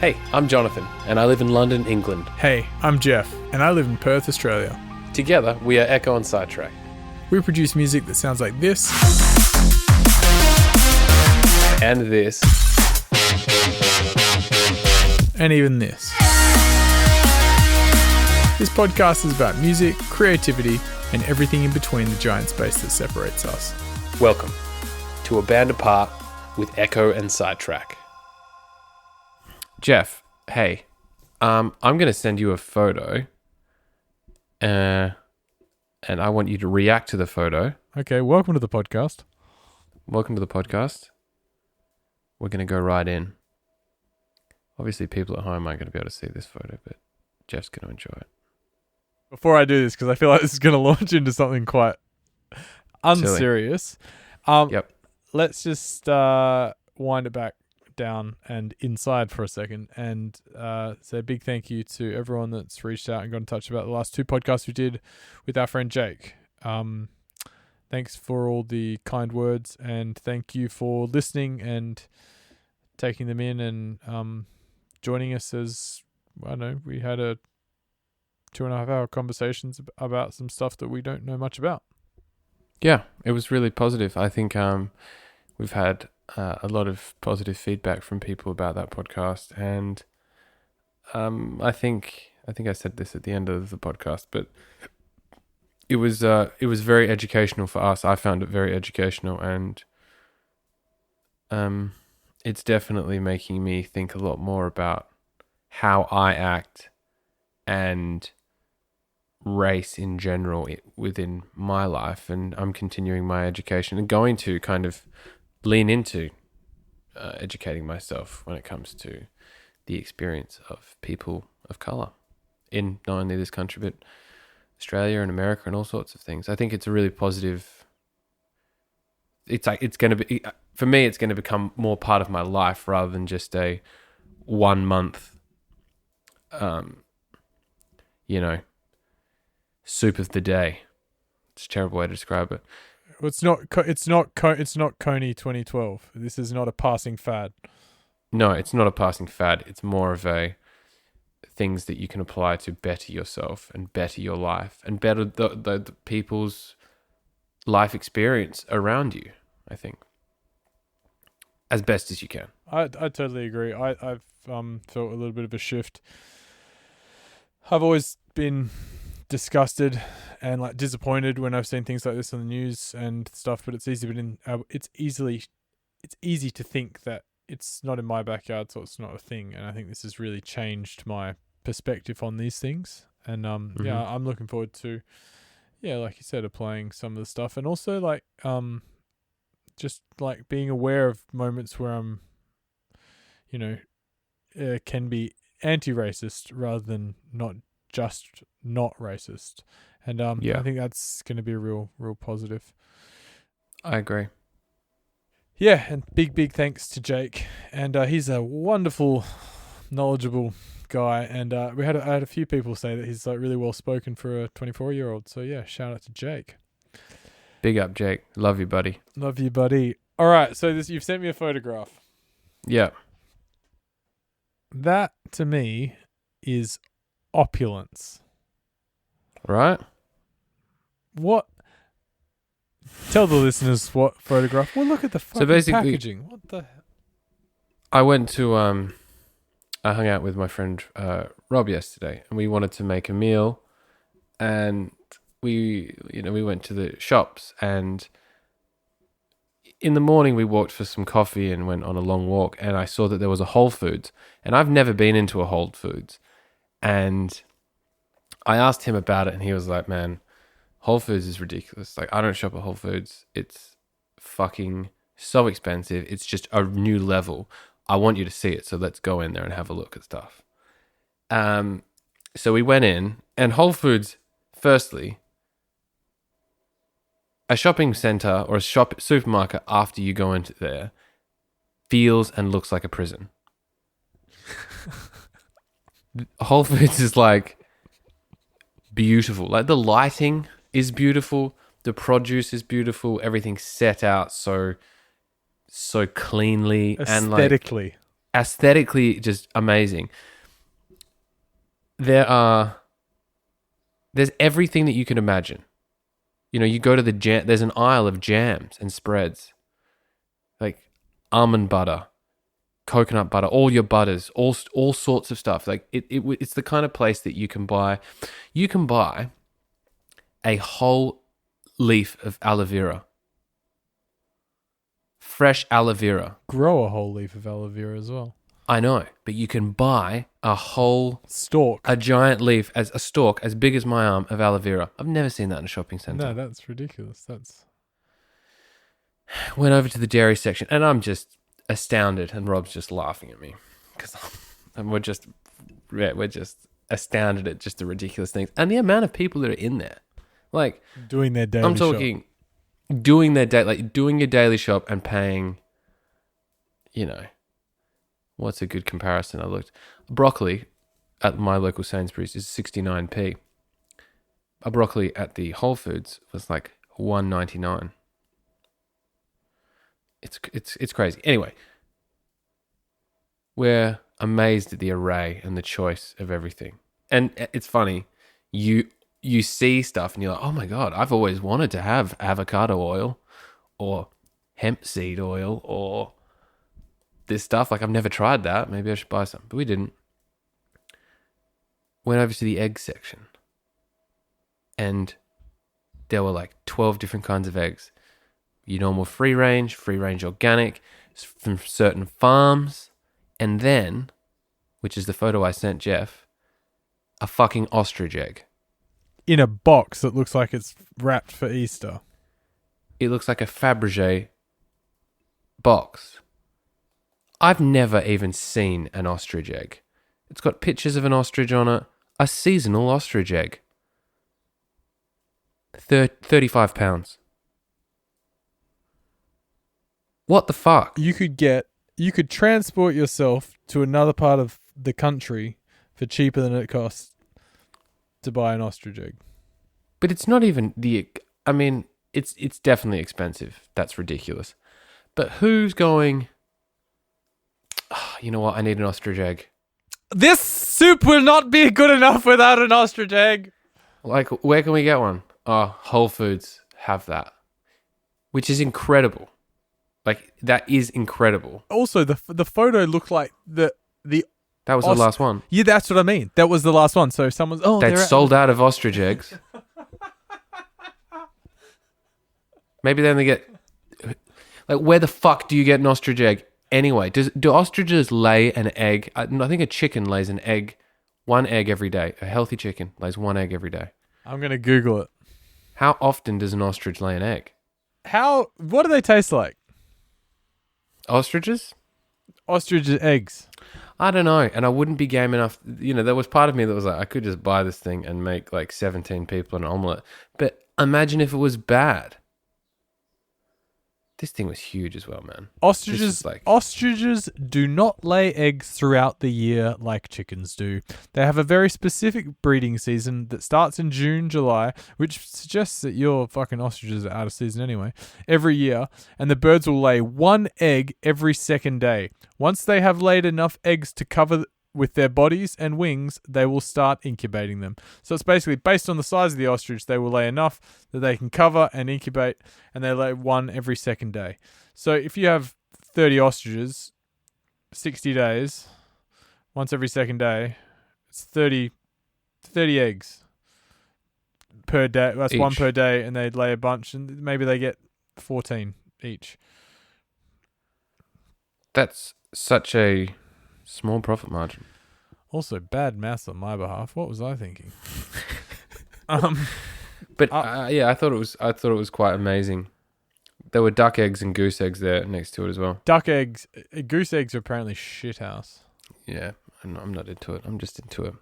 Hey, I'm Jonathan, and I live in London, England. Hey, I'm Jeff, and I live in Perth, Australia. Together, we are Ekko and Sidetrack. We produce music that sounds like this. And this. And even this. This podcast is about music, creativity, and everything in between the giant space that separates us. Welcome to A Band Apart with Ekko and Sidetrack. Jeff, hey, I'm going to send you a photo, and I want you to react to the photo. Okay, welcome to the podcast. Welcome to the podcast. We're going to go right in. Obviously, people at home aren't going to be able to see this photo, but Jeff's going to enjoy it. Before I do this, because I feel like this is going to launch into something quite unserious. Yep. Let's just wind it back down and inside for a second and say a big thank you to everyone that's reached out and got in touch about the last two podcasts we did with our friend Jake. Thanks for all the kind words, and thank you for listening and taking them in and joining us as, I don't know, we had a 2.5 hour conversations about some stuff that we don't know much about. Yeah, it was really positive. I think we've had a lot of positive feedback from people about that podcast, and I think I said this at the end of the podcast, but it was very educational for us. I found it very educational, and it's definitely making me think a lot more about how I act and race in general within my life, and I'm continuing my education and going to kind of lean into educating myself when it comes to the experience of people of color in not only this country but Australia and America and all sorts of things. I think it's a really positive. It's going to be, for me, it's going to become more part of my life rather than just a 1 month, soup of the day. It's a terrible way to describe it. It's not Coney 2012. This is not a passing fad. No, it's not a passing fad. It's more of a things that you can apply to better yourself and better your life and better the people's life experience around you, I think, as best as you can. I totally agree. I've felt a little bit of a shift. I've always been disgusted and like disappointed when I've seen things like this on the news and stuff, but it's easy to think that it's not in my backyard, so it's not a thing. And I think this has really changed my perspective on these things. And yeah, I'm looking forward to, like you said, applying some of the stuff, and also like just like being aware of moments where I'm, can be anti-racist rather than not racist. And I think that's going to be a real positive. I agree. Yeah, and big thanks to Jake. And he's a wonderful, knowledgeable guy. And I had a few people say that he's like really well spoken for a 24-year-old. So yeah, shout out to Jake. Big up, Jake. Love you, buddy. Love you, buddy. All right, so you've sent me a photograph. Yeah. That to me is opulence. Right? What? Tell the listeners what photograph. Well, look at the fucking packaging. What the? I went to I hung out with my friend Rob yesterday, and we wanted to make a meal, and we went to the shops, and in the morning we walked for some coffee and went on a long walk, and I saw that there was a Whole Foods, and I've never been into a Whole Foods, and I asked him about it, and he was like, man, Whole Foods is ridiculous. Like, I don't shop at Whole Foods. It's fucking so expensive. It's just a new level. I want you to see it, so let's go in there and have a look at stuff. So we went in, and Whole Foods, firstly, a shopping center or a supermarket after you go into there feels and looks like a prison. Whole Foods is like beautiful. Like, the lighting is beautiful, the produce is beautiful, everything's set out so cleanly aesthetically. aesthetically just amazing. There's everything that you can imagine. You go to the jam. There's an aisle of jams and spreads, like almond butter, coconut butter, all your butters, all sorts of stuff. Like it's the kind of place that you can buy. You can buy a whole leaf of aloe vera, fresh aloe vera. Grow a whole leaf of aloe vera as well. I know, but you can buy a whole stalk, a giant leaf as a stalk as big as my arm of aloe vera. I've never seen that in a shopping centre. No, that's ridiculous. Went over to the dairy section, and I'm just astounded, and Rob's just laughing at me because we're just astounded at just the ridiculous things and the amount of people that are in there, like doing their daily. I'm talking doing their day, like doing your daily shop and paying. What's a good comparison? I looked. Broccoli at my local Sainsbury's is 69p. A broccoli at the Whole Foods was like $1.99. It's crazy. Anyway, we're amazed at the array and the choice of everything. And it's funny, you see stuff and you're like, oh my God, I've always wanted to have avocado oil or hemp seed oil or this stuff. Like, I've never tried that. Maybe I should buy some. But we didn't. Went over to the egg section. And there were like 12 different kinds of eggs. Your normal free range organic, from certain farms. And then, which is the photo I sent Jeff, a fucking ostrich egg. In a box that looks like it's wrapped for Easter. It looks like a Fabergé box. I've never even seen an ostrich egg. It's got pictures of an ostrich on it. A seasonal ostrich egg. 35 pounds. What the fuck? You could transport yourself to another part of the country for cheaper than it costs to buy an ostrich egg. But it's not even it's definitely expensive. That's ridiculous. But who's going, oh, you know what? I need an ostrich egg. This soup will not be good enough without an ostrich egg. Like, where can we get one? Oh, Whole Foods have that. Which is incredible. Like, that is incredible. Also, the photo looked like the that was the last one. Yeah, that's what I mean. That was the last one. So someone's they'd sold out of ostrich eggs. Maybe they only get, like, where the fuck do you get an ostrich egg anyway? Do ostriches lay an egg? I think a chicken lays an egg, one egg every day. A healthy chicken lays one egg every day. I'm gonna Google it. How often does an ostrich lay an egg? What do they taste like? Ostriches? Ostrich eggs. I don't know, and I wouldn't be game enough. There was part of me that was like, I could just buy this thing and make like 17 people an omelette. But imagine if it was bad. This thing was huge as well, man. Ostriches do not lay eggs throughout the year like chickens do. They have a very specific breeding season that starts in June, July, which suggests that your fucking ostriches are out of season anyway, every year, and the birds will lay one egg every second day. Once they have laid enough eggs to cover with their bodies and wings, they will start incubating them. So it's basically based on the size of the ostrich, they will lay enough that they can cover and incubate, and they lay one every second day. So if you have 30 ostriches, 60 days, once every second day, it's 30 eggs per day. That's each. One per day, and they lay a bunch, and maybe they get 14 each. That's such a small profit margin. Also, bad maths on my behalf. What was I thinking? But I thought it was quite amazing. There were duck eggs and goose eggs there next to it as well. Duck eggs, goose eggs are apparently shithouse. Yeah, I'm not into it. I'm just into it.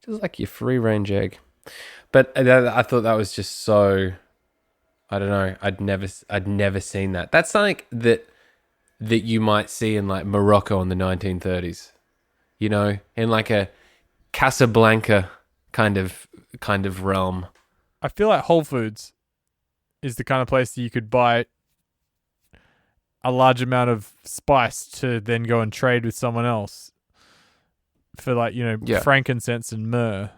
Just like your free range egg. But I thought that was just so. I don't know. I'd never seen that. That's something that you might see in like Morocco in the 1930s, in like a Casablanca kind of realm. I feel like Whole Foods is the kind of place that you could buy a large amount of spice to then go and trade with someone else for Yeah. frankincense and myrrh.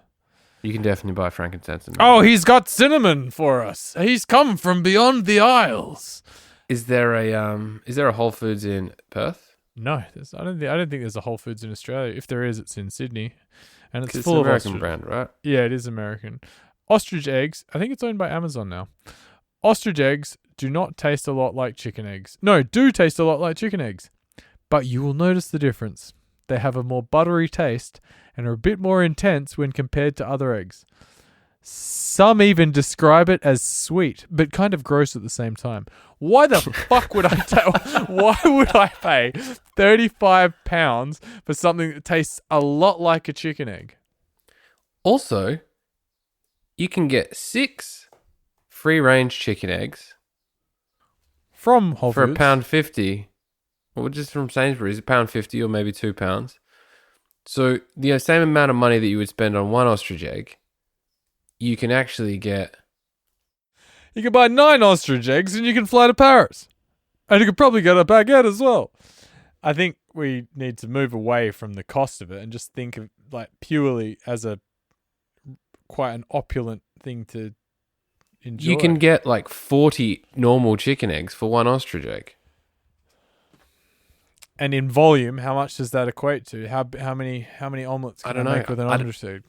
You can definitely buy frankincense. Oh, he's got cinnamon for us. He's come from beyond the Isles. Is there a Whole Foods in Perth? No, I don't think there's a Whole Foods in Australia. If there is, it's in Sydney, and it's 'Cause full an of American ostrich. brand, right? Yeah, it is American. Ostrich eggs. I think it's owned by Amazon now. Ostrich eggs do not taste a lot like chicken eggs. No, do taste a lot like chicken eggs, but you will notice the difference. They have a more buttery taste and are a bit more intense when compared to other eggs. Some even describe it as sweet, but kind of gross at the same time. Why the fuck would why would I pay £35 for something that tastes a lot like a chicken egg? Also, you can get 6 free-range chicken eggs From Whole for Foods. £1.50, or just from Sainsbury's, £1.50 or maybe £2. So the same amount of money that you would spend on one ostrich egg, you can actually get. You can buy 9 ostrich eggs and you can fly to Paris. And you could probably get a baguette as well. I think we need to move away from the cost of it and just think of purely as quite an opulent thing to enjoy. You can get 40 normal chicken eggs for one ostrich egg. And in volume, how much does that equate to? How many omelets can I make with an ostrich egg?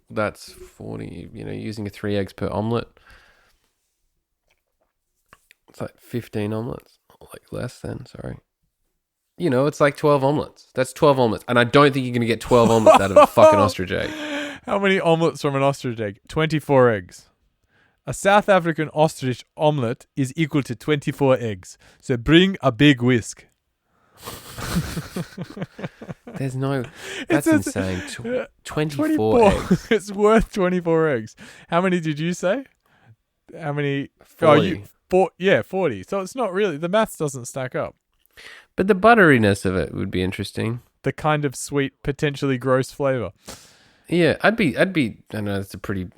That's 40, using 3 eggs per omelette. It's 15 omelets. Less than, sorry. It's 12 omelets. That's 12 omelets. And I don't think you're going to get 12 omelets out of a fucking ostrich egg. How many omelets from an ostrich egg? 24 eggs. A South African ostrich omelette is equal to 24 eggs. So bring a big whisk. There's no. That's insane. 24 eggs. It's worth 24 eggs. How many did you say? How many? 40. 40. So it's not really. The maths doesn't stack up. But the butteriness of it would be interesting. The kind of sweet, potentially gross flavor. Yeah, I'd be. I know it's a pretty.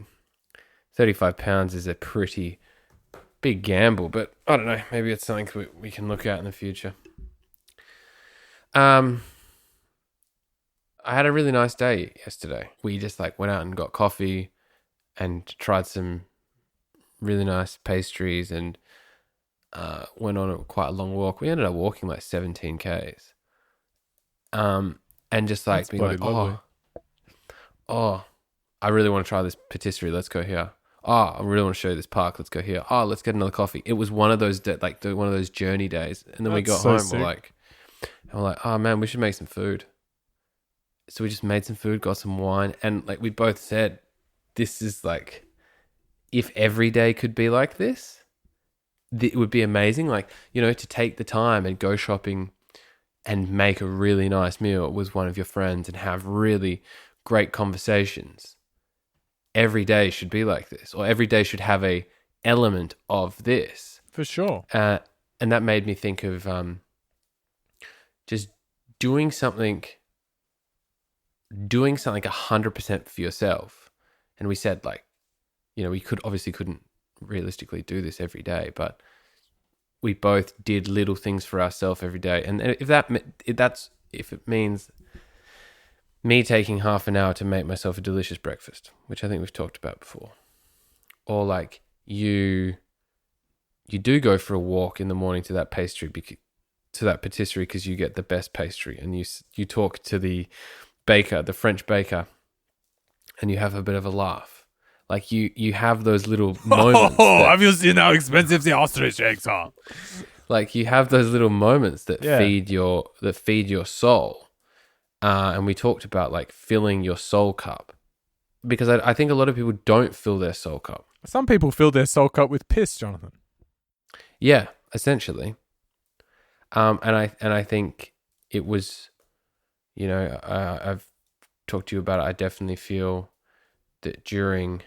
£35 is a pretty big gamble, but I don't know. Maybe it's something we can look at in the future. I had a really nice day yesterday. We just went out and got coffee and tried some really nice pastries and went on quite a long walk. We ended up walking 17 Ks. And just That's being bloody lovely. oh, I really want to try this patisserie. Let's go here. Oh, I really want to show you this park. Let's go here. Oh, let's get another coffee. It was one of those one of those journey days. And then we got home. We're like, oh man, we should make some food. So we just made some food, got some wine, and we both said, this is if every day could be like this, it would be amazing. To take the time and go shopping and make a really nice meal with one of your friends and have really great conversations. Every day should be like this, or every day should have a element of this. For sure. And that made me think of just doing something 100% for yourself. And we said we couldn't realistically do this every day, but we both did little things for ourselves every day. And if it means me taking half an hour to make myself a delicious breakfast, which I think we've talked about before, or you do go for a walk in the morning to that patisserie because you get the best pastry, and you talk to the baker, the French baker, and you have a bit of a laugh. You have those little moments. Have you seen how expensive the ostrich eggs are? You have those little moments that feed your soul. And we talked about filling your soul cup, because I think a lot of people don't fill their soul cup. Some people fill their soul cup with piss, Jonathan. Yeah, essentially. And I think it was, I've talked to you about it. I definitely feel that during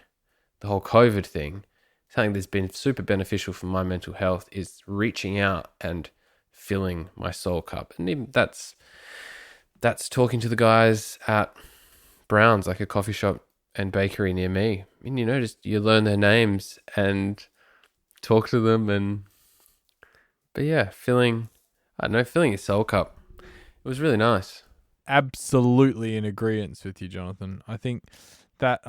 the whole COVID thing, something that's been super beneficial for my mental health is reaching out and filling my soul cup. And even that's talking to the guys at Brown's, a coffee shop and bakery near me. I mean, just you learn their names and talk to them and But yeah, I don't know, filling your soul cup. It was really nice. Absolutely in agreement with you, Jonathan. I think that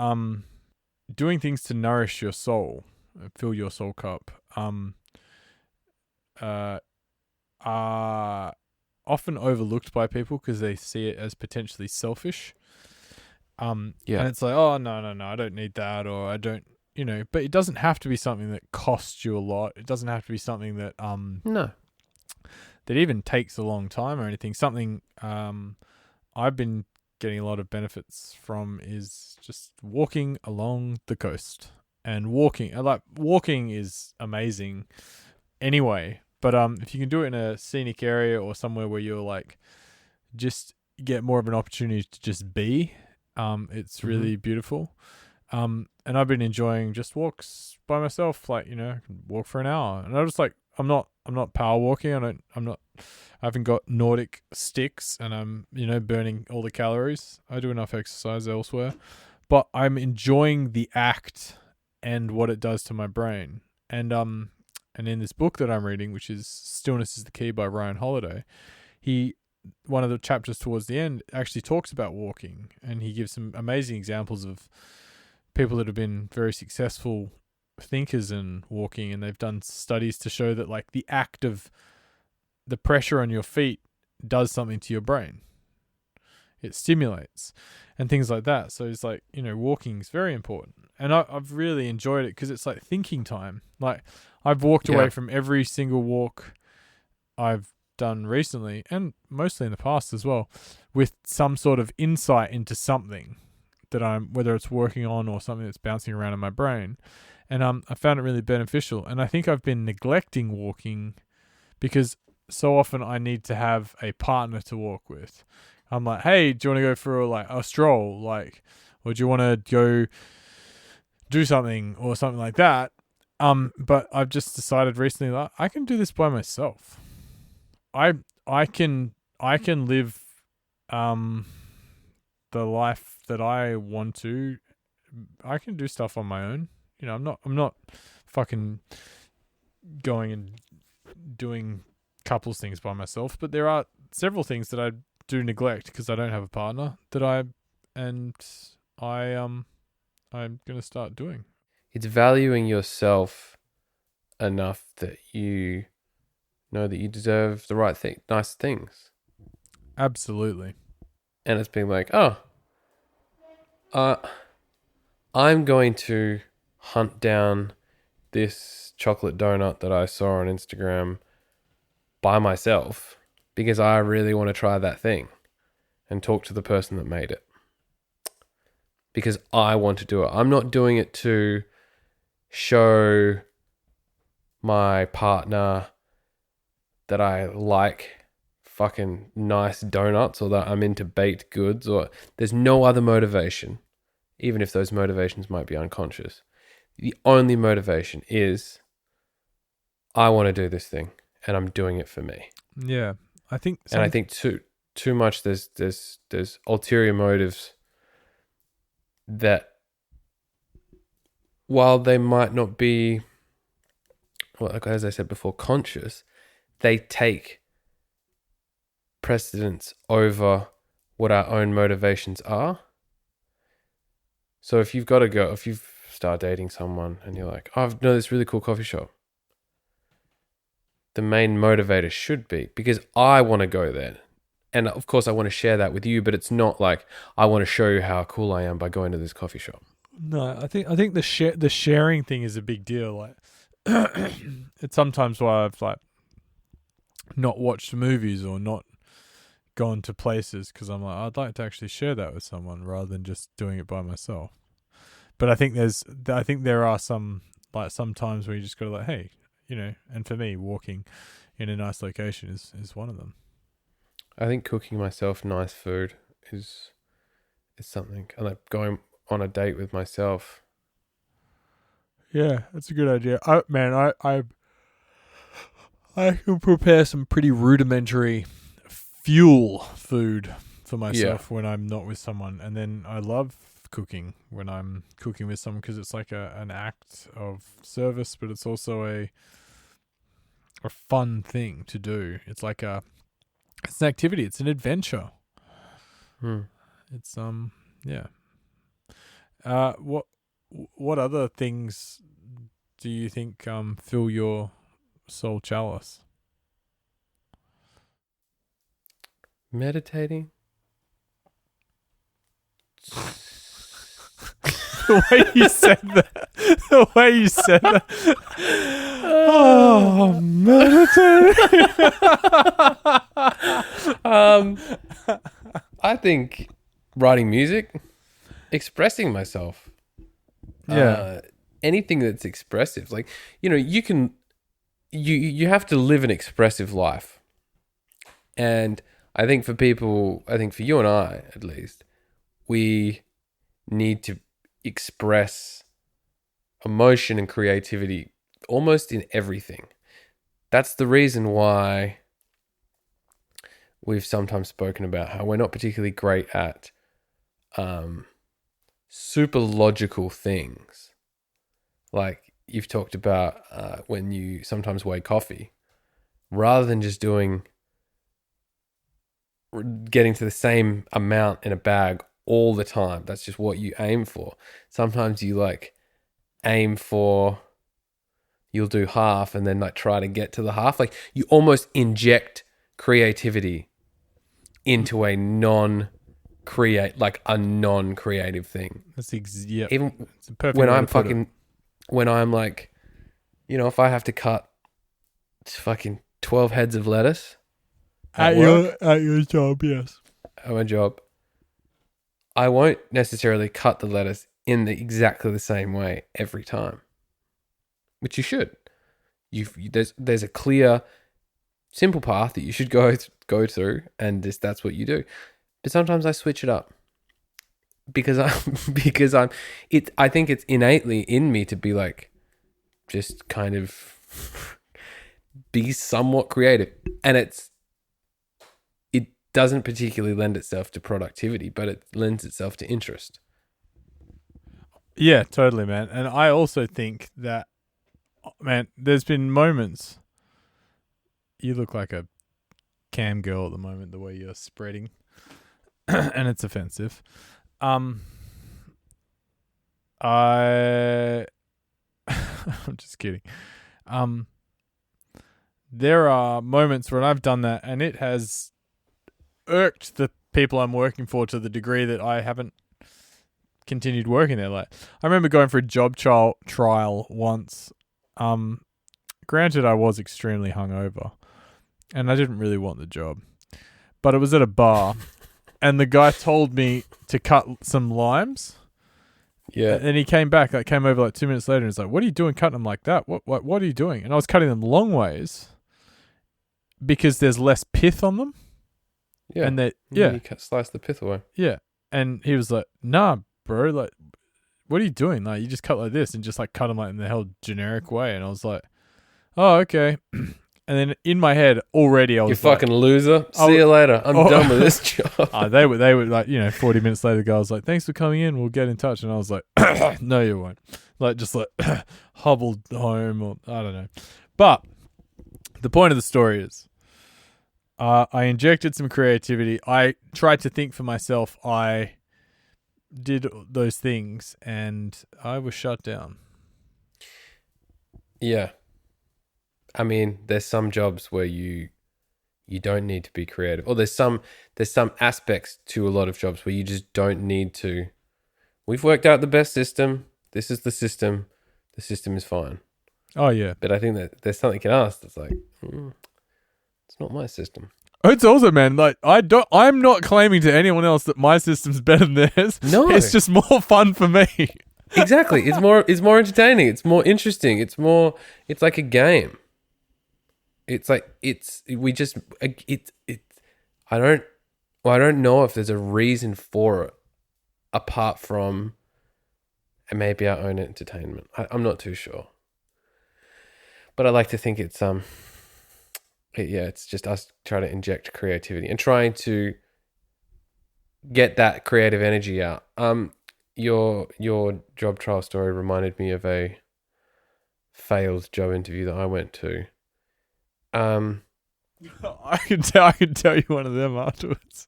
doing things to nourish your soul, fill your soul cup, uh, are often overlooked by people because they see it as potentially selfish. Yeah. And it's like, oh no, I don't need that, or I don't, But it doesn't have to be something that costs you a lot. It doesn't have to be something that No. that even takes a long time or anything. Something I've been getting a lot of benefits from is just walking along the coast and walking. I like walking is amazing anyway, but if you can do it in a scenic area or somewhere where you're like just get more of an opportunity to just be, it's really beautiful. And I've been enjoying just walks by myself, like, I can walk for an hour. And I just like I'm not power walking. I haven't got Nordic sticks and I'm, burning all the calories. I do enough exercise elsewhere. But I'm enjoying the act and what it does to my brain. And in this book that I'm reading, which is Stillness is the Key by Ryan Holiday, one of the chapters towards the end actually talks about walking, and he gives some amazing examples of people that have been very successful thinkers in walking, and they've done studies to show that like the act of the pressure on your feet does something to your brain. It stimulates and things like that. So it's like, walking is very important. And I've really enjoyed it because it's like thinking time. Like I've walked away from every single walk I've done recently, and mostly in the past as well, with some sort of insight into something that whether it's working on or something that's bouncing around in my brain. And I found it really beneficial. And I think I've been neglecting walking because so often I need to have a partner to walk with. I'm like, hey, do you want to go for a stroll? Like, or do you want to go do something or something like that? But I've just decided recently that I can do this by myself. I can live the life that I want to. I can do stuff on my own. I'm not fucking going and doing couples things by myself, but there are several things that I do neglect because I don't have a partner I'm going to start doing. It's valuing yourself enough that you know that you deserve the right thing, nice things. Absolutely. And it's being like, I'm going to hunt down this chocolate donut that I saw on Instagram by myself because I really want to try that thing and talk to the person that made it. Because I want to do it. I'm not doing it to show my partner that I like fucking nice donuts or that I'm into baked goods, or there's no other motivation, even if those motivations might be unconscious. The only motivation is I want to do this thing and I'm doing it for me. Yeah. I think too much there's ulterior motives that, while they might not be, well, like as I said before, conscious, they take precedence over what our own motivations are. So if you start dating someone and you're like, oh, I know this really cool coffee shop, the main motivator should be because I want to go there. And of course I want to share that with you, but it's not like I want to show you how cool I am by going to this coffee shop. No, I think the sharing thing is a big deal. Like, it's sometimes why I've like not watched movies or not gone to places because I'm like, I'd like to actually share that with someone rather than just doing it by myself. But I think there are some times where you just got to like, hey, and for me, walking in a nice location is one of them. I think cooking myself nice food is something. I like going on a date with myself. Yeah, that's a good idea. I can prepare some pretty rudimentary fuel food for myself when I'm not with someone, and then I love cooking when I'm cooking with someone because it's like an act of service, but it's also a fun thing to do. It's like it's an activity. It's an adventure. It's yeah. What other things do you think fill your soul chalice? Meditating. The way you said that. The way you said that. Oh, meditating. I think writing music, expressing myself. Yeah. Anything that's expressive. Like, you have to live an expressive life. And I think for you and I, at least, we need to express emotion and creativity almost in everything. That's the reason why we've sometimes spoken about how we're not particularly great at super logical things. Like you've talked about when you sometimes weigh coffee, rather than just getting to the same amount in a bag all the time. That's just what you aim for. Sometimes you aim for, you'll do half and then try to get to the half. Like you almost inject creativity into a non-creative thing. That's Even it's a perfect when way I'm to put it. if I have to cut fucking 12 heads of lettuce at your job, yes. at my job, I won't necessarily cut the lettuce in exactly the same way every time, which you should. There's a clear, simple path that you should go through, and that's what you do. But sometimes I switch it up because I think it's innately in me to be just kind of be somewhat creative, and it doesn't particularly lend itself to productivity, but it lends itself to interest. Yeah, totally, man. And I also think that, man, there's been moments. You look like a cam girl at the moment, the way you're spreading, and it's offensive. I'm just kidding. There are moments when I've done that, and it has irked the people I'm working for to the degree that I haven't continued working there. Like, I remember going for a job trial once. Granted, I was extremely hungover, and I didn't really want the job, but it was at a bar, and the guy told me to cut some limes. Yeah. And he came over 2 minutes later, and he's like, "What are you doing cutting them like that? What are you doing?" And I was cutting them long ways because there's less pith on them. Yeah. And you slice the pith away. Yeah. And he was like, "Nah, bro, like, what are you doing? Like, you just cut like this," and just cut them in the hell generic way. And I was like, "Oh, okay." And then in my head already, I was You fucking loser. See you later. I'm done with this job. They were 40 minutes later, the guy was like, "Thanks for coming in. We'll get in touch." And I was like, "No, you won't." Just hobbled home, or I don't know. But the point of the story is, I injected some creativity. I tried to think for myself. I did those things, and I was shut down. Yeah. I mean, there's some jobs where you don't need to be creative, or there's some aspects to a lot of jobs where you just don't need to. We've worked out the best system. This is the system. The system is fine. Oh yeah. But I think that there's something in us that's like, it's not my system. It's also, man, I'm not claiming to anyone else that my system's better than theirs. No. It's just more fun for me. Exactly. It's more entertaining. It's more interesting. It's like a game. I don't know if there's a reason for it apart from maybe our own entertainment. I'm not too sure. But I like to think it's it's just us trying to inject creativity and trying to get that creative energy out. Your job trial story reminded me of a failed job interview that I went to, I can tell you one of them afterwards.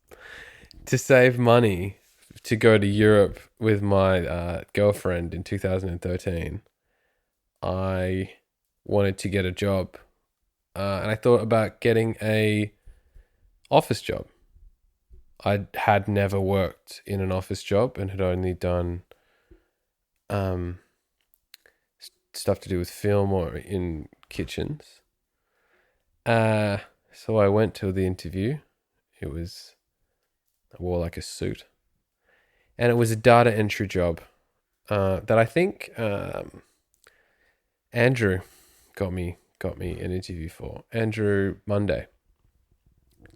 To save money to go to Europe with my girlfriend in 2013, I wanted to get a job, and I thought about getting a office job. I had never worked in an office job and had only done stuff to do with film or in kitchens. So I went to the interview. I wore like a suit, and it was a data entry job that I think Andrew got me an interview for. Andrew Monday.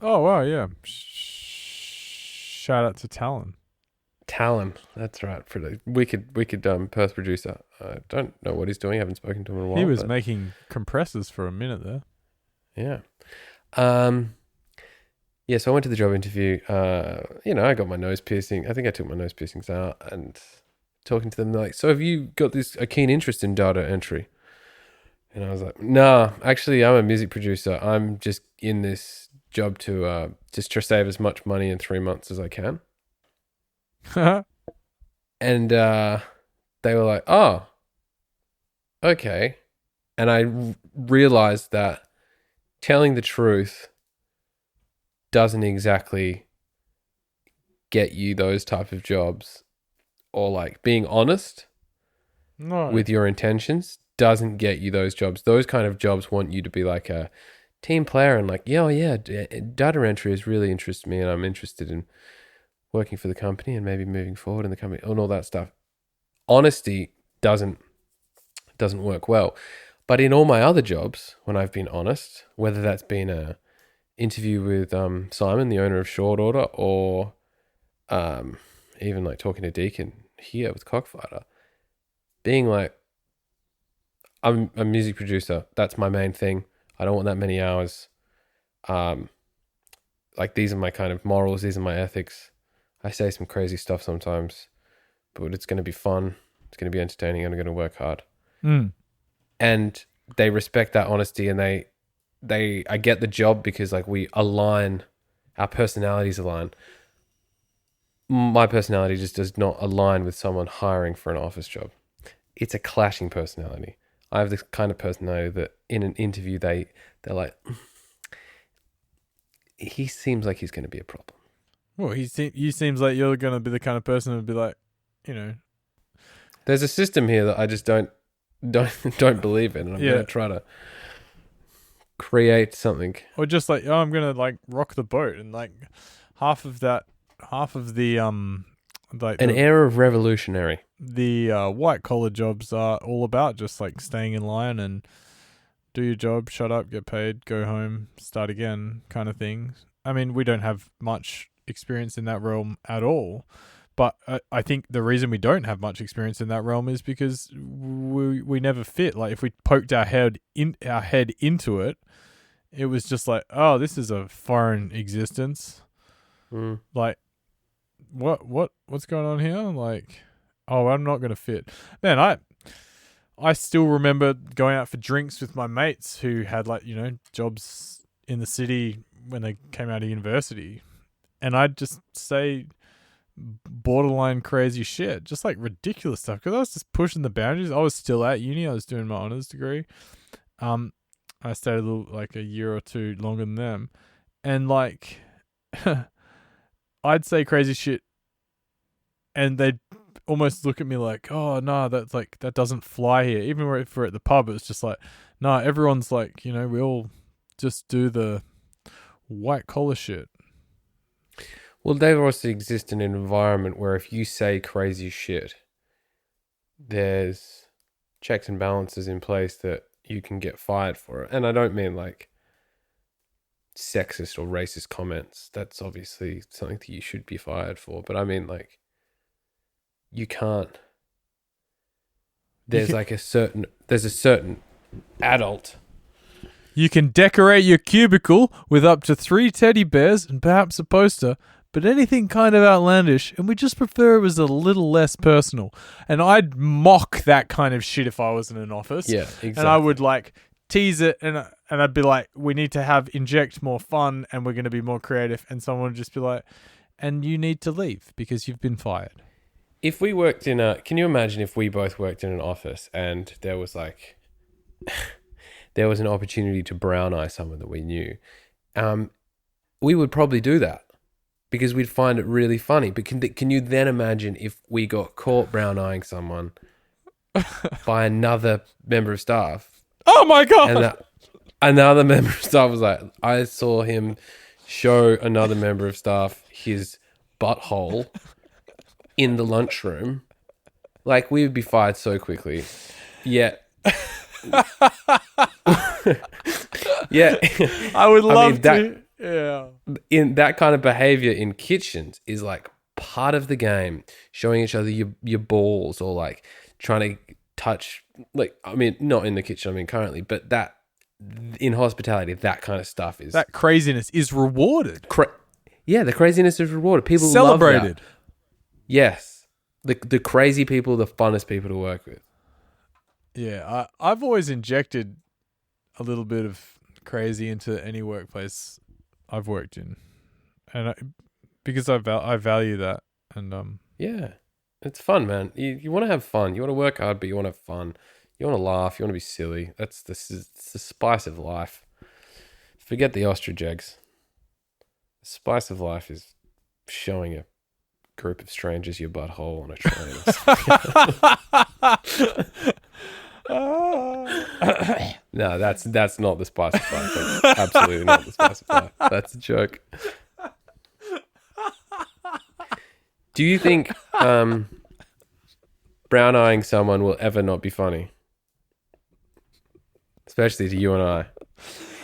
Oh wow, yeah. Shout out to Talon. Talon, that's right. Pretty wicked Perth producer. I don't know what he's doing. I haven't spoken to him in a while. He was making compressors for a minute there. Yeah. Yeah, so I went to the job interview. I got my nose piercing. I think I took my nose piercings out and talking to them, they're like, so have you got a keen interest in data entry? And I was like, nah, actually, I'm a music producer. I'm just in this job to just to save as much money in 3 months as I can. And they were like, oh, okay. And I realized that telling the truth doesn't exactly get you those type of jobs, or like being honest with your intentions doesn't get you those jobs. Those kind of jobs want you to be like a team player and like, yeah, data entry has really interested me and I'm interested in working for the company and maybe moving forward in the company and all that stuff. Honesty doesn't work well. But in all my other jobs, when I've been honest, whether that's been a interview with Simon, the owner of Short Order, or even like talking to Deacon here with Cockfighter, being like, I'm a music producer. That's my main thing. I don't want that many hours. Like these are my kind of morals. These are my ethics. I say some crazy stuff sometimes, but it's going to be fun. It's going to be entertaining, and I'm going to work hard. And they respect that honesty, and I get the job because like we align, our personalities align. My personality just does not align with someone hiring for an office job. It's a clashing personality. I have this kind of personality that in an interview they're like, he seems like he's going to be a problem. Well, you seems like you're going to be the kind of person who'd be like, there's a system here that I just don't believe in, and I'm going to try to create something. Or just like, oh, I'm going to like rock the boat, and like half of the like an air of revolutionary. The white collar jobs are all about just like staying in line and do your job, shut up, get paid, go home, start again kind of thing. I mean, we don't have much experience in that realm at all, but I think the reason we don't have much experience in that realm is because we never fit. Like if we poked our head into it, it was just like, oh, this is a foreign existence. Like what's going on here? Like, oh, I'm not going to fit. Man, I still remember going out for drinks with my mates who had like, jobs in the city when they came out of university. And I'd just say borderline crazy shit, just like ridiculous stuff. Because I was just pushing the boundaries. I was still at uni. I was doing my honors degree. I stayed like a year or two longer than them. And like, I'd say crazy shit. And they'd almost look at me like, oh, no, that's like, that doesn't fly here. Even if we're at the pub, it's just like, no, everyone's like, we all just do the white collar shit. Well, they also exist in an environment where if you say crazy shit, there's checks and balances in place that you can get fired for it. And I don't mean like sexist or racist comments. That's obviously something that you should be fired for. But I mean like, you can't. There's a certain adult. You can decorate your cubicle with up to 3 teddy bears and perhaps a poster, but anything kind of outlandish, and we just prefer it was a little less personal. And I'd mock that kind of shit if I was in an office. Yeah, exactly. And I would like tease it, and I'd be like, we need to inject more fun, and we're going to be more creative, and someone would just be like, and you need to leave because you've been fired. If we worked can you imagine if we both worked in an office and there was like, there was an opportunity to brown eye someone that we knew, we would probably do that because we'd find it really funny. But can you then imagine if we got caught brown eyeing someone by another member of staff? Oh my God. And another member of staff was like, I saw him show another member of staff his butthole in the lunchroom. Like, we would be fired so quickly. Yet, yeah, I would love to. Yeah. In that kind of behavior in kitchens is like part of the game, showing each other your balls, or like trying to touch, like, I mean, not in the kitchen, I mean currently, but that in hospitality, that kind of stuff is, that craziness is rewarded. Yeah, the craziness is rewarded. People celebrated. Love that. Yes. The crazy people, the funnest people to work with. Yeah, I've always injected a little bit of crazy into any workplace I've worked in, and because I value that, and yeah, it's fun, man. You want to have fun. You want to work hard, but you want to have fun. You want to laugh. You want to be silly. It's the spice of life. Forget the ostrich eggs. The spice of life is showing a group of strangers your butthole on a train. No, that's not the spice of life. That's absolutely not the spice of life. That's a joke. Do you think brown eyeing someone will ever not be funny? Especially to you and I.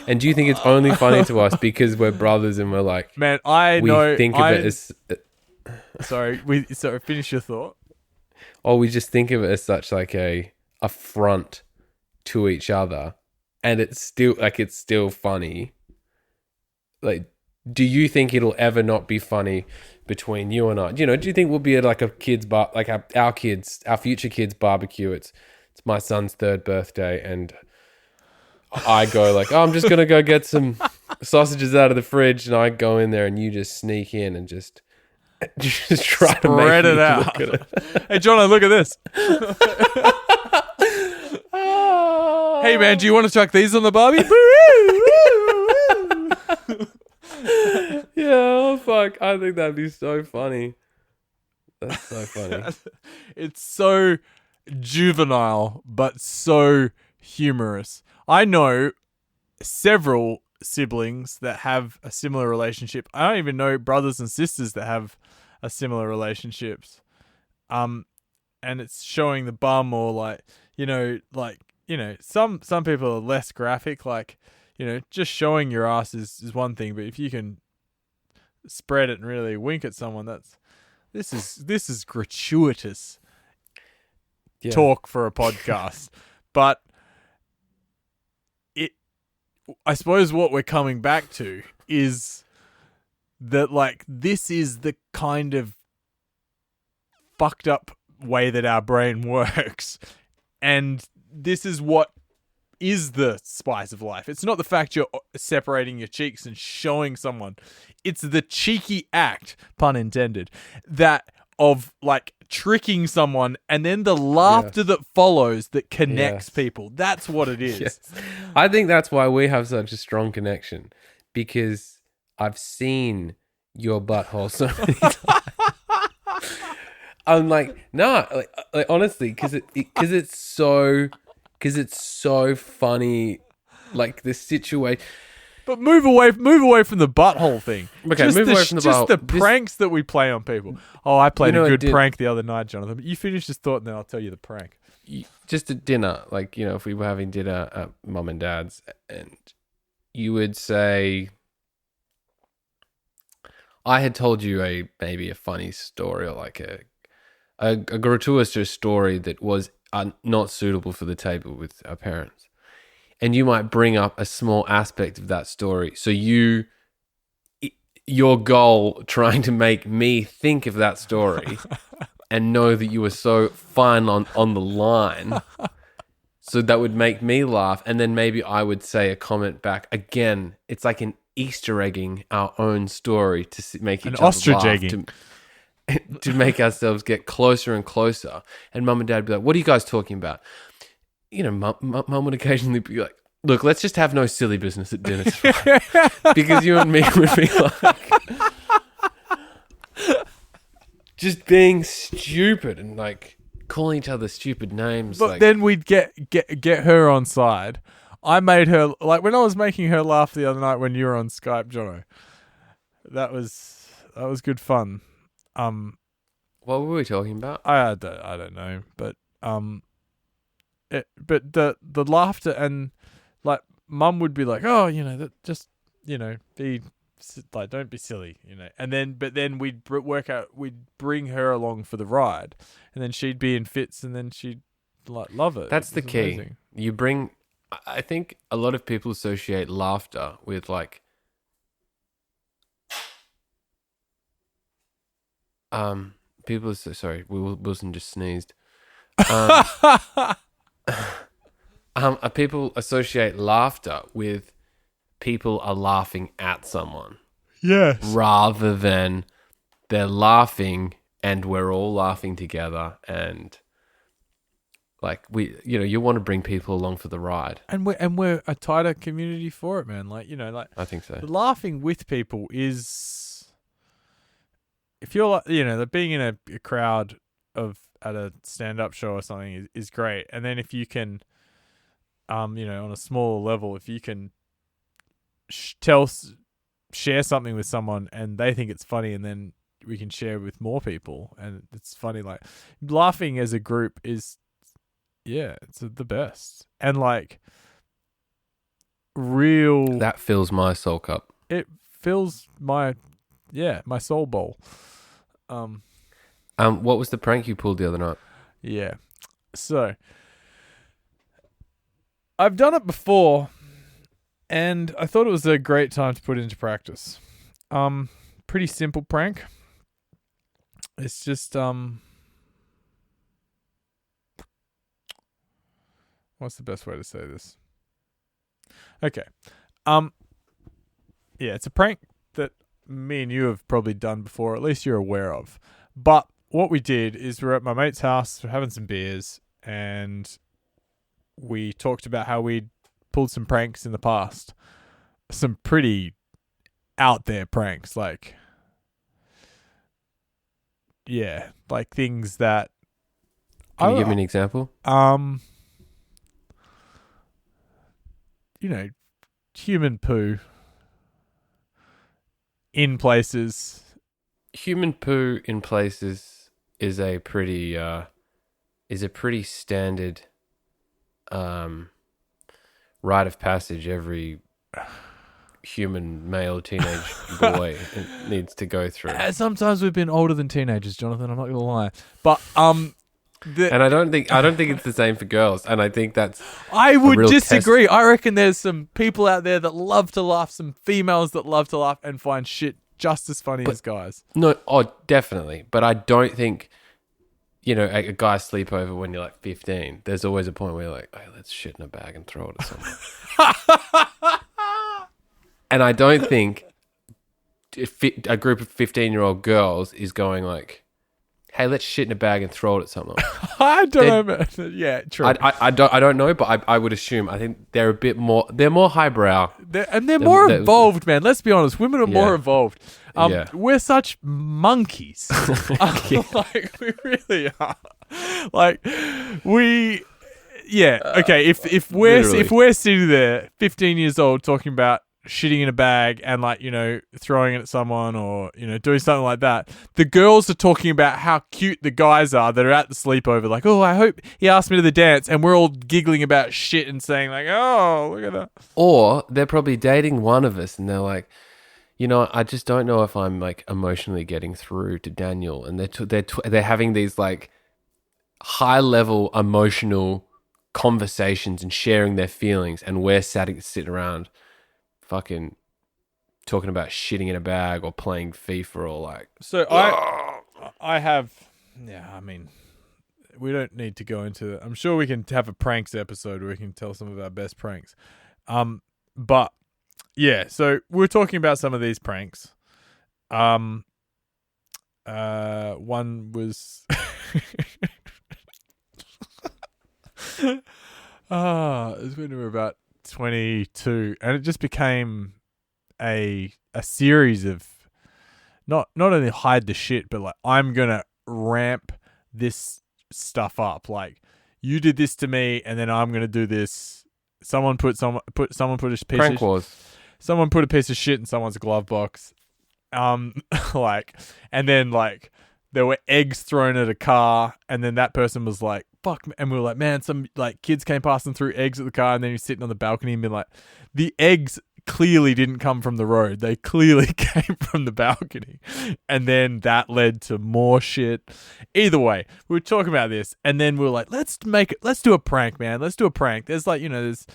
And do you think it's only funny to us because we're brothers and we're like, man, think of it as... Sorry, finish your thought. Or we just think of it as such like a affront to each other, and it's still funny. Like, do you think it'll ever not be funny between you and I? Do you think we'll be at like a kid's bar, like our future kids' barbecue? It's my son's 3rd birthday, and I go like, oh, I'm just gonna go get some sausages out of the fridge, and I go in there, and you just sneak in and just try to make it out. Look at it. Hey, John, look at this. Hey, man, do you want to chuck these on the barbie? Yeah, oh fuck! I think that'd be so funny. That's so funny. It's so juvenile, but so humorous. I know several siblings that have a similar relationship. I don't even know brothers and sisters that have a similar relationships. And it's showing the bum, or like, some people are less graphic, like, just showing your ass is one thing, but if you can spread it and really wink at someone, this is gratuitous talk for a podcast. But I suppose what we're coming back to is that, like, this is the kind of fucked up way that our brain works, and this is what is the spice of life. It's not the fact you're separating your cheeks and showing someone. It's the cheeky act, pun intended, that of like tricking someone, and then the laughter that follows that connects people. That's what it is. Yes. I think that's why we have such a strong connection, because I've seen your butthole so many times. I'm like, nah, like honestly, because it's so funny, like the situation. But move away from the butthole thing. Okay, move away from the butthole. Just the pranks that we play on people. Oh, I played a good prank the other night, Jonathan. But you finish this thought, and then I'll tell you the prank. Just at dinner, like, if we were having dinner at mum and dad's, and you would say, I had told you maybe a funny story, or like a gratuitous story that was not suitable for the table with our parents. And you might bring up a small aspect of that story. So your goal trying to make me think of that story and know that you were so fine on the line, So that would make me laugh, and then maybe I would say a comment back. Again, it's like an Easter egging our own story to make An each other ostrich laugh, egging. to make ourselves get closer and closer. And mum and dad would be like, "What are you guys talking about?" You know, mum would occasionally be like, "Look, let's just have no silly business at dinner tonight," because you and me would be like, just being stupid and like calling each other stupid names. But like, then we'd get her on side. I made her, like, when I was making her laugh the other night when you were on Skype, Jono. That was good fun. what were we talking about? I don't know, but but the laughter, and like mum would be like, oh, that just be like, don't be silly, and then we'd we'd bring her along for the ride, and then she'd be in fits, and then she'd like love it. That's It the was key. amazing. You bring. I think a lot of people associate laughter with like, people. Sorry, Wilson just sneezed. People associate laughter with people are laughing at someone Yes. rather than they're laughing and we're all laughing together, and like you want to bring people along for the ride. And we're a tighter community for it, man. Like, like I think so. laughing with people is, if you're like, like being in a crowd at a stand-up show or something is great. And then if you can, on a smaller level, if you can share something with someone and they think it's funny, and then we can share with more people and it's funny. Like, laughing as a group is, it's the best. And like, That fills my soul cup. it fills my soul bowl. What was the prank you pulled the other night? Yeah. So I've done it before, and I thought it was a great time to put it into practice. Pretty simple prank. It's just what's the best way to say this? Okay. It's a prank that me and you have probably done before, at least you're aware of. But what we did is we're at my mate's house, we're having some beers, and we talked about how we'd pulled some pranks in the past. Some pretty out there pranks, like things that Can you give me an example? Human poo in places. Human poo in places is a pretty standard rite of passage every human male teenage boy needs to go through. Sometimes we've been older than teenagers, Jonathan. I'm not gonna lie, but and I don't think it's the same for girls. And I think that's I would real disagree. I reckon there's some people out there that love to laugh, some females that love to laugh and find shit just as funny as guys. No, definitely. But I don't think, a guy sleepover when you're like 15, there's always a point where you're like, hey, let's shit in a bag and throw it at someone. And I don't think a group of 15-year-old girls is going like, hey, let's shit in a bag and throw it at someone. I don't know, man. Yeah, true. I don't know, but I would assume, I think they're a bit more, they're more highbrow. They're more involved, man. Let's be honest. Women are more involved. We're such monkeys. Like, we really are. Like, okay. If we're sitting there, 15 years old, talking about shitting in a bag and like, throwing it at someone or, doing something like that, the girls are talking about how cute the guys are that are at the sleepover. Like, oh, I hope he asked me to the dance, and we're all giggling about shit and saying like, oh, look at that. Or they're probably dating one of us and they're like, I just don't know if I'm like emotionally getting through to Daniel, and they're having these like high level emotional conversations and sharing their feelings, and we're sitting around fucking talking about shitting in a bag or playing FIFA or like. So I have, I mean, we don't need to go into it. I'm sure we can have a pranks episode where we can tell some of our best pranks. But yeah, so we're talking about some of these pranks. One was it was when we were about 22, and it just became a series of not only hide the shit, but like, I'm gonna ramp this stuff up. Like, you did this to me, and then I'm gonna do this. Someone put a piece Prank wars. Someone put a piece of shit in someone's glove box. Like, and then like there were eggs thrown at a car, and then that person was like, fuck, and we were like, man, some like kids came passing through eggs at the car, and then he's sitting on the balcony and being like, the eggs clearly didn't come from the road. They clearly came from the balcony. And then that led to more shit. Either way, we were talking about this, and then we were like, let's do a prank, man. Let's do a prank. There's like, there's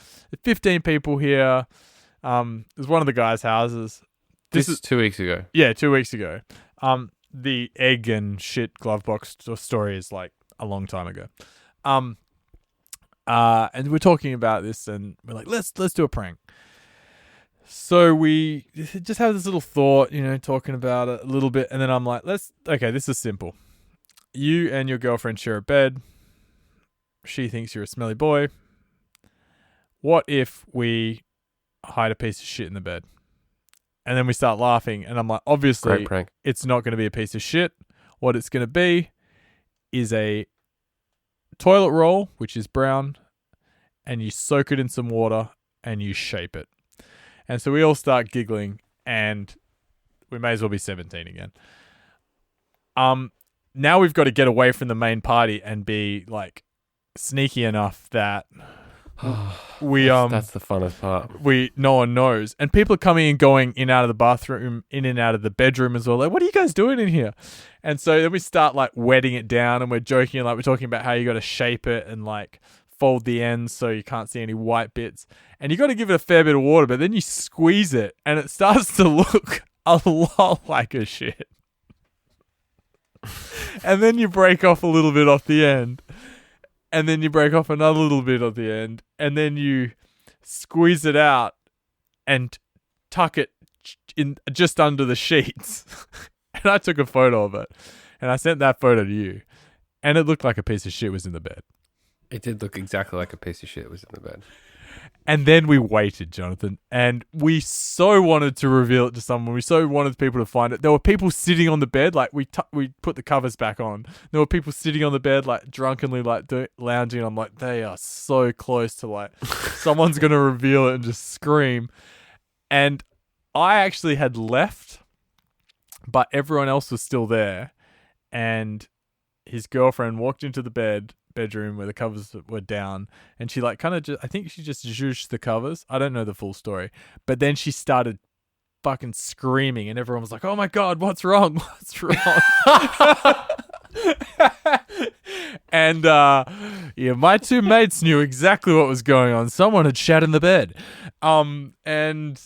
15 people here. There's one of the guys' houses. This is 2 weeks ago. Yeah, 2 weeks ago. The egg and shit glove box story is like a long time ago. And we're talking about this, and we're like, let's do a prank. So we just have this little thought, talking about it a little bit, and then I'm like, this is simple. You and your girlfriend share a bed. She thinks you're a smelly boy. What if we hide a piece of shit in the bed? And then we start laughing, and I'm like, obviously, Great prank. it's not going to be a piece of shit. What it's going to be is a toilet roll, which is brown, and you soak it in some water, and you shape it. And so we all start giggling, and we may as well be 17 again. Now we've got to get away from the main party and be like sneaky enough that we that's the funnest part. no one knows, and people are coming and going in and out of the bathroom, in and out of the bedroom as well. Like, what are you guys doing in here? And so then we start like wetting it down, and we're joking, like we're talking about how you got to shape it and like fold the ends so you can't see any white bits, and you got to give it a fair bit of water, but then you squeeze it and it starts to look a lot like a shit. And then you break off a little bit off the end, and then you break off another little bit at the end, and then you squeeze it out and tuck it in just under the sheets. And I took a photo of it, and I sent that photo to you, and it looked like a piece of shit was in the bed. It did look exactly like a piece of shit was in the bed. And then we waited, Jonathan, and we so wanted to reveal it to someone. We so wanted people to find it. There were people sitting on the bed, like we put the covers back on. There were people sitting on the bed, like drunkenly, like lounging. And I'm like, they are so close to like someone's gonna reveal it and just scream. And I actually had left, but everyone else was still there. And his girlfriend walked into the bedroom where the covers were down, and she like kind of I think she just zhuzhed the covers. I don't know the full story, but then she started fucking screaming, and everyone was like, oh my god, what's wrong? And my two mates knew exactly what was going on. Someone had shat in the bed. And then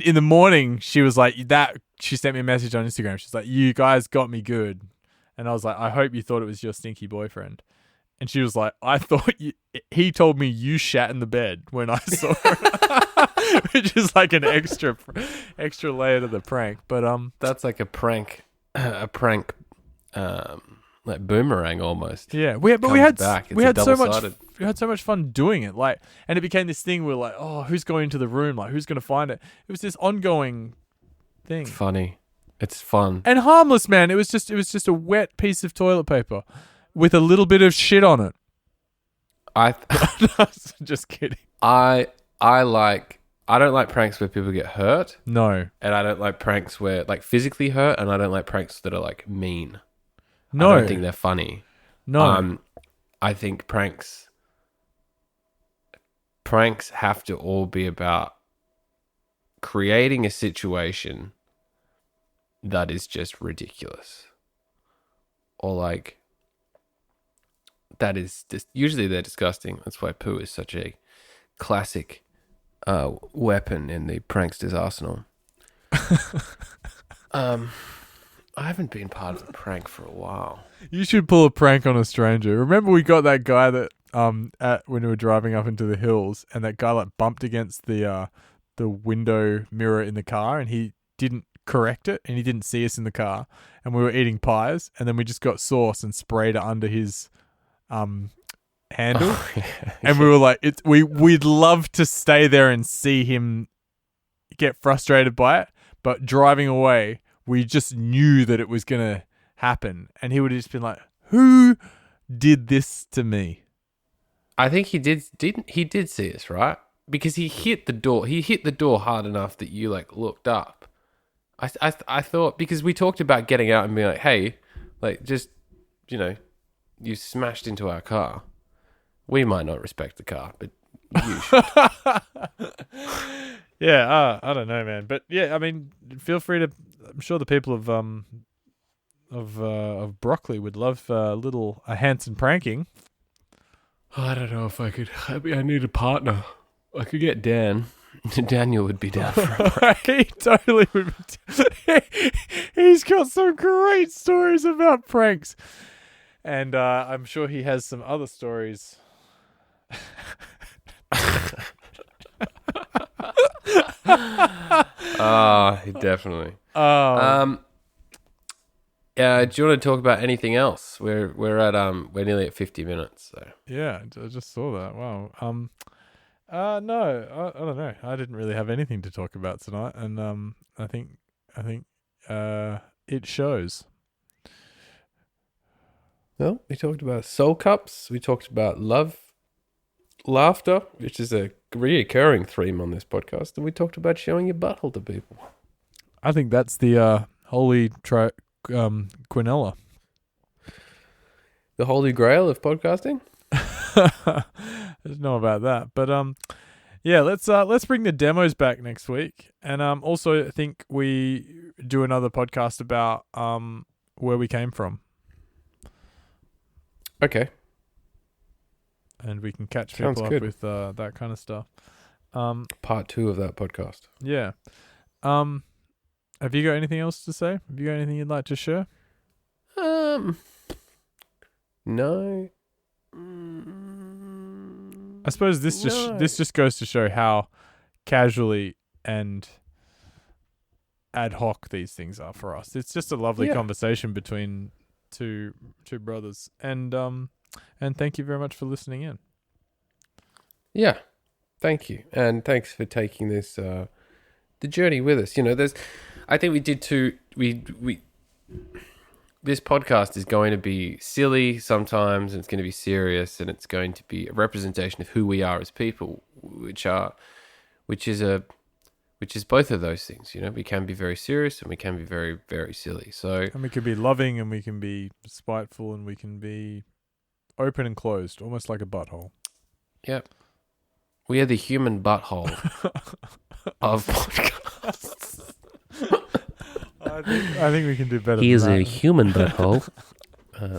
in the morning she was like, she sent me a message on Instagram. She's like, you guys got me good. And I was like, I hope you thought it was your stinky boyfriend. And she was like, I thought he told me you shat in the bed when I saw it. Which is like an extra layer to the prank. But that's like a prank, like boomerang almost. Yeah, we had so much fun doing it. Like, and it became this thing where like, oh, who's going into the room? Like, who's going to find it? It was this ongoing thing. It's funny. It's fun. And harmless, man. It was just a wet piece of toilet paper with a little bit of shit on it. Just kidding. I don't like pranks where people get hurt. No. And I don't like pranks where like physically hurt, and I don't like pranks that are like mean. No. I don't think they're funny. No. I think pranks have to all be about creating a situation that is just ridiculous, or like that is just usually they're disgusting. That's why poo is such a classic weapon in the prankster's arsenal. I haven't been part of a prank for a while. You should pull a prank on a stranger. Remember we got that guy that when we were driving up into the hills, and that guy like bumped against the window mirror in the car, and he didn't correct it, and he didn't see us in the car, and we were eating pies, and then we just got sauce and sprayed it under his handle, and we were like, we'd love to stay there and see him get frustrated by it, but driving away, we just knew that it was gonna happen, and he would have just been like, "Who did this to me?" I think he did. He did see us, right? Because he hit the door. He hit the door hard enough that you like looked up. I thought, because we talked about getting out and being like, "Hey, like just you smashed into our car. We might not respect the car, but you should." Yeah, I don't know, man, but yeah, I mean, feel free to. I'm sure the people of Broccoli would love a Hanson pranking. I don't know if I could. I need a partner. I could get Dan. Daniel would be down for a prank. He totally would be. He's got some great stories about pranks, and I'm sure he has some other stories. Definitely. Oh, do you want to talk about anything else? We're nearly at 50 minutes. So yeah, I just saw that. Wow. No, I don't know. I didn't really have anything to talk about tonight, and I think it shows. well, we talked about soul cups. We talked about laughter, which is a reoccurring theme on this podcast, and we talked about showing your butthole to people. I think that's the holy quinella. The holy grail of podcasting. I don't know about that, but yeah, let's bring the demos back next week, and also I think we do another podcast about where we came from, Okay. and we can catch Sounds people up good. with that kind of stuff. Part 2 of that podcast. Yeah. Have you got anything else to say? Have you got anything you'd like to share? No. I suppose this just goes to show how casually and ad hoc these things are for us. It's just a lovely conversation between two brothers, and thank you very much for listening in. Yeah. Thank you. And thanks for taking this the journey with us. I think we did this podcast is going to be silly sometimes, and it's going to be serious, and it's going to be a representation of who we are as people, which is both of those things. We can be very serious and we can be very, very silly. So, And we can be loving, and we can be spiteful, and we can be open and closed, almost like a butthole. Yep. We are the human butthole of podcasts. I think we can do better. He is than a that. human butthole. I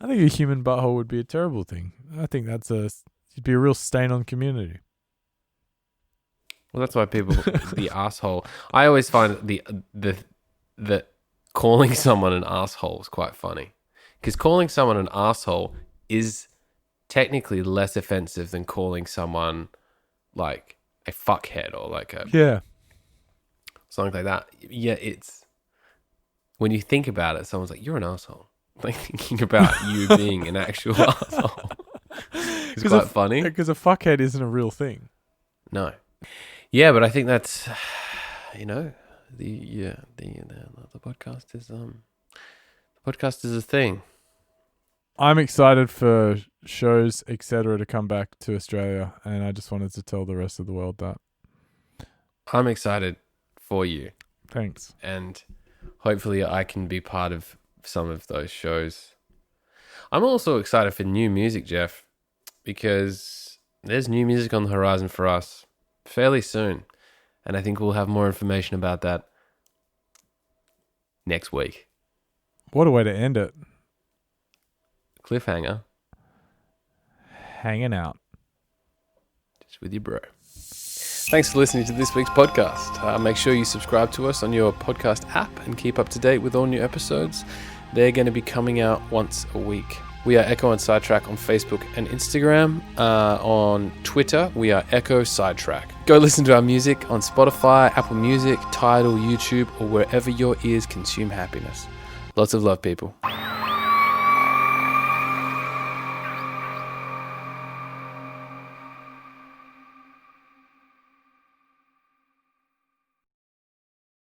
think a human butthole would be a terrible thing. I think it'd be a real stain on community. Well, that's why people the asshole. I always find that calling someone an asshole is quite funny, because calling someone an asshole is technically less offensive than calling someone like a fuckhead or like a something like that. Yeah, it's when you think about it, someone's like, "You're an asshole." Like thinking about you being an actual asshole. It's quite funny because a fuckhead isn't a real thing. No. Yeah, but I think that's the podcast is a thing. I'm excited for shows, etc., to come back to Australia, and I just wanted to tell the rest of the world that. I'm excited for you. Thanks. And hopefully I can be part of some of those shows. I'm also excited for new music, Jeff, because there's new music on the horizon for us fairly soon. And I think we'll have more information about that next week. What a way to end it. Cliffhanger. Hanging out. Just with your bro. Thanks for listening to this week's podcast. Make sure you subscribe to us on your podcast app and keep up to date with all new episodes. They're going to be coming out once a week. We are Ekko and Sidetrack on Facebook and Instagram. On Twitter, we are Ekko Sidetrack. Go listen to our music on Spotify, Apple Music, Tidal, YouTube, or wherever your ears consume happiness. Lots of love, people.